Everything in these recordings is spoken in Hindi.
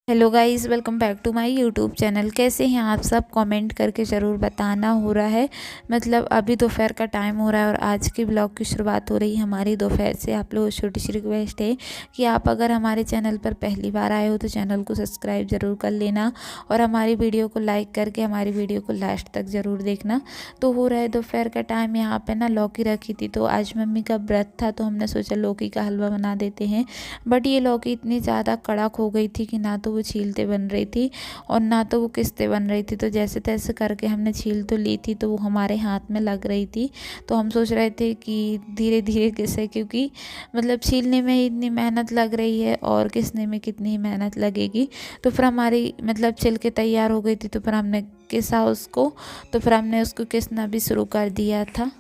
Hello guys, welcome back to my YouTube channel. कैसे हैं आप सब? कमेंट करके ज़रूर बताना। हो रहा है मतलब अभी दोपहर का टाइम हो रहा है और आज के ब्लॉग की शुरुआत हो रही है हमारी दोपहर से। आप लोगों को छोटी सी रिक्वेस्ट है कि आप अगर हमारे चैनल पर पहली बार आए हो तो चैनल को सब्सक्राइब ज़रूर कर लेना और हमारी वीडियो को लाइक करके हमारी वीडियो को लास्ट तक ज़रूर देखना। तो हो रहा है दोपहर का टाइम। यहाँ पर ना लौकी रखी थी, तो आज मम्मी का व्रत था तो हमने सोचा लौकी का हलवा बना देते हैं। बट ये लौकी इतनी ज़्यादा कड़क हो गई थी कि ना तो वो छीलते बन रही थी और ना तो वो किस्ते बन रही थी। तो जैसे तैसे करके हमने छील तो ली थी, तो वो हमारे हाथ में लग रही थी। तो हम सोच रहे थे कि धीरे धीरे किसे, क्योंकि मतलब छीलने में ही इतनी मेहनत लग रही है और किसने में कितनी मेहनत लगेगी। तो फिर हमारी मतलब छिल के तैयार हो गई थी, तो फिर हमने किसा उसको, तो फिर हमने उसको किसना भी शुरू कर दिया था।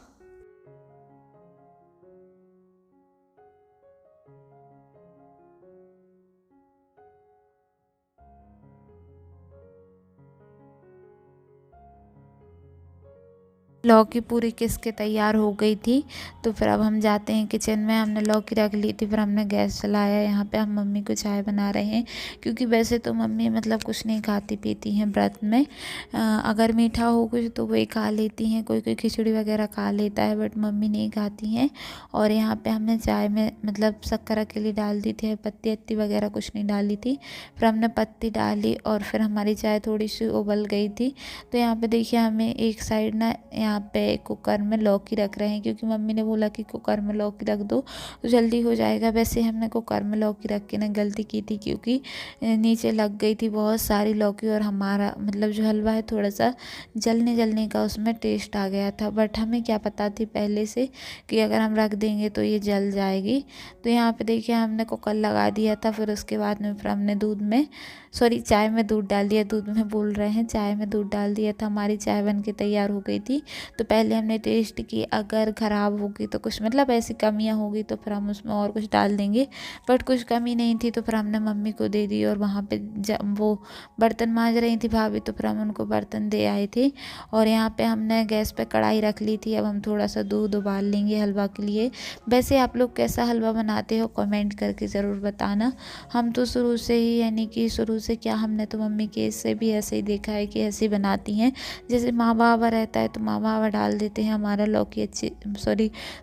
लौकी पूरी किस के तैयार हो गई थी। तो फिर अब हम जाते हैं किचन में। हमने लौकी रख ली थी, फिर हमने गैस चलाया। यहाँ पे हम मम्मी को चाय बना रहे हैं, क्योंकि वैसे तो मम्मी मतलब कुछ नहीं खाती पीती हैं व्रत में। अगर मीठा हो कुछ तो वही खा लेती हैं, कोई कोई खिचड़ी वगैरह खा लेता है, बट मम्मी नहीं खाती हैं। और यहाँ पे हमने चाय में मतलब शक्कर अकेली डाल दी थी, पत्ती अत्ती वगैरह कुछ नहीं डाली थी। फिर हमने पत्ती डाली और फिर हमारी चाय थोड़ी सी उबल गई थी। तो यहाँ पे देखिए हमें एक साइड ना यहाँ पे कुकर में लौकी रख रहे हैं, क्योंकि मम्मी ने बोला कि कुकर में लौकी रख दो तो जल्दी हो जाएगा। वैसे हमने कुकर में लौकी रख के ना गलती की थी, क्योंकि नीचे लग गई थी बहुत सारी लौकी और हमारा मतलब जो हलवा है थोड़ा सा जलने जलने का उसमें टेस्ट आ गया था। बट हमें क्या पता थी पहले से कि अगर हम रख देंगे तो ये जल जाएगी। तो यहाँ पे देखिए हमने कुकर लगा दिया था। फिर उसके बाद में फिर हमने दूध में चाय में दूध डाल दिया, दूध में बोल रहे हैं, चाय में दूध डाल दिया था। हमारी चाय बन के तैयार हो गई थी। तो पहले हमने टेस्ट की, अगर ख़राब होगी तो कुछ मतलब ऐसी कमियां होगी तो फिर हम उसमें और कुछ डाल देंगे। बट कुछ कमी नहीं थी, तो फिर हमने मम्मी को दे दी। और वहाँ पे जब वो बर्तन मांज रही थी भाभी, तो फिर हम उनको बर्तन दे आए थे। और यहाँ पे हमने गैस पे कढ़ाई रख ली थी। अब हम थोड़ा सा दूध उबाल लेंगे हलवा के लिए। वैसे आप लोग कैसा हलवा बनाते हो कमेंट करके ज़रूर बताना। हम तो शुरू से ही यानी कि शुरू से क्या, हमने तो मम्मी के से भी ऐसे ही देखा है कि ऐसे ही बनाती हैं। जैसे मावा वावा रहता है तो मावा वावा डाल देते हैं। हमारा लौकी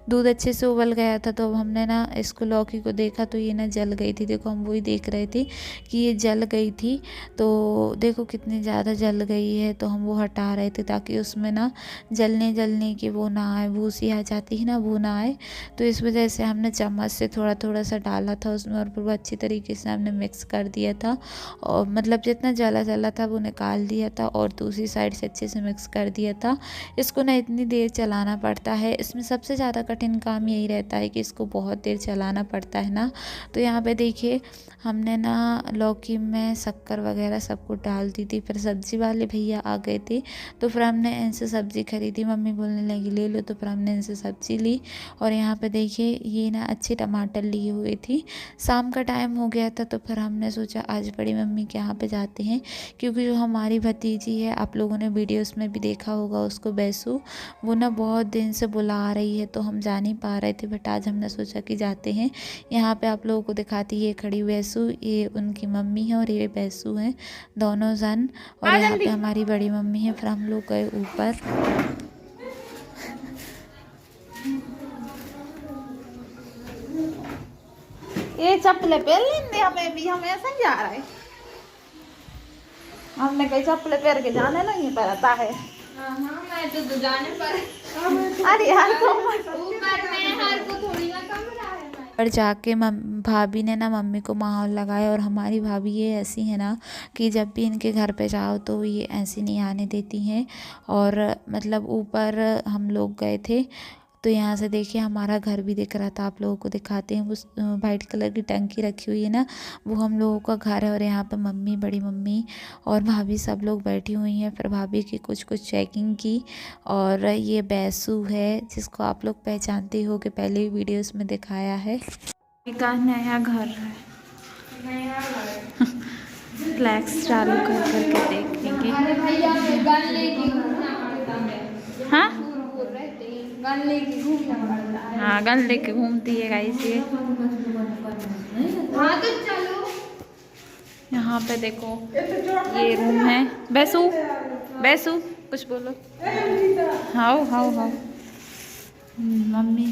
दूध अच्छे से उबल गया था, तो अब हमने ना इसको लौकी को देखा तो ये ना जल गई थी। देखो हम वही देख रहे थे कि ये जल गई थी। तो देखो कितनी ज़्यादा जल गई है, तो हम वो हटा रहे थे ताकि उसमें ना जलने जलने की वो ना आए, भूसी आ जाती है ना, वो ना आए। तो इस वजह से हमने चम्मच से थोड़ा थोड़ा सा डाला था उसमें और फिर वो अच्छी तरीके से हमने मिक्स कर दिया था। और मतलब जितना जला जला था वो निकाल दिया था और दूसरी साइड से अच्छे से मिक्स कर दिया था। इसको ना इतनी देर चलाना पड़ता है। इसमें सबसे ज़्यादा कठिन काम यही रहता है कि इसको बहुत देर चलाना पड़ता है ना। तो यहाँ पे देखिए हमने ना लौकी में शक्कर वगैरह सब कुछ डाल दी थी। फिर सब्ज़ी वाले भैया आ गए थे, तो फिर हमने इनसे सब्ज़ी खरीदी। मम्मी बोलने लगी ले लो, तो फिर हमने इनसे सब्ज़ी ली। और यहाँ पे देखिए ये ना अच्छे टमाटर लिए हुए थी। शाम का टाइम हो गया था, तो फिर हमने सोचा आज बड़ी मम्मी के यहाँ पे जाते हैं, क्योंकि जो हमारी भतीजी है, आप लोगों ने वीडियोस में भी देखा होगा उसको, बैसू, वो ना बहुत दिन से बुला रही है, तो हम जा नहीं पा रहे थे। बट आज हमने सोचा कि जाते हैं। यहाँ पे आप लोगों को दिखाती है खड़ी बैसू, ये उनकी मम्मी है और ये बैसू हैं दोनों जन। और यहाँ पे हमारी बड़ी मम्मी है। फिर हम लोग गए ऊपर। ये चप्पलें पहन लेंगे, हमें भी हम ऐसे ही जा रहे हैं। हमने कई चप्पलें पहन के जाने नहीं पड़ता है। मैं तो जाने पर अरे यार ऊपर में हर को थोड़ी ना कमरा है। पर जाके भाभी ने ना मम्मी को माहौल लगाया। और हमारी भाभी ये ऐसी है ना कि जब भी इनके घर पे जाओ तो ये ऐसी नहीं आने देती हैं। और मतलब ऊपर हम लोग गए थे, तो यहाँ से देखिए हमारा घर भी दिख रहा था। आप लोगों को दिखाते हैं, उस वाइट कलर की टंकी रखी हुई है ना, वो हम लोगों का घर है। और यहाँ पे मम्मी, बड़ी मम्मी और भाभी सब लोग बैठी हुई हैं। फिर भाभी की कुछ कुछ चेकिंग की। और ये बैसू है जिसको आप लोग पहचानते हो कि पहले ही वीडियोस में दिखाया है। का नया घर है, फ्लैक्स चालू कर करके देखेंगे। भैया गन लेके घूमना पड़ता है। हाँ गन लेके घूमना पड़ता है। हाँ, गन लेके घूमती है गाइस ये। हाँ तो चलो। यहाँ पे देखो ये रूम है। बैसू बैसू कुछ बोलो। हाओ हाओ हाओ। मम्मी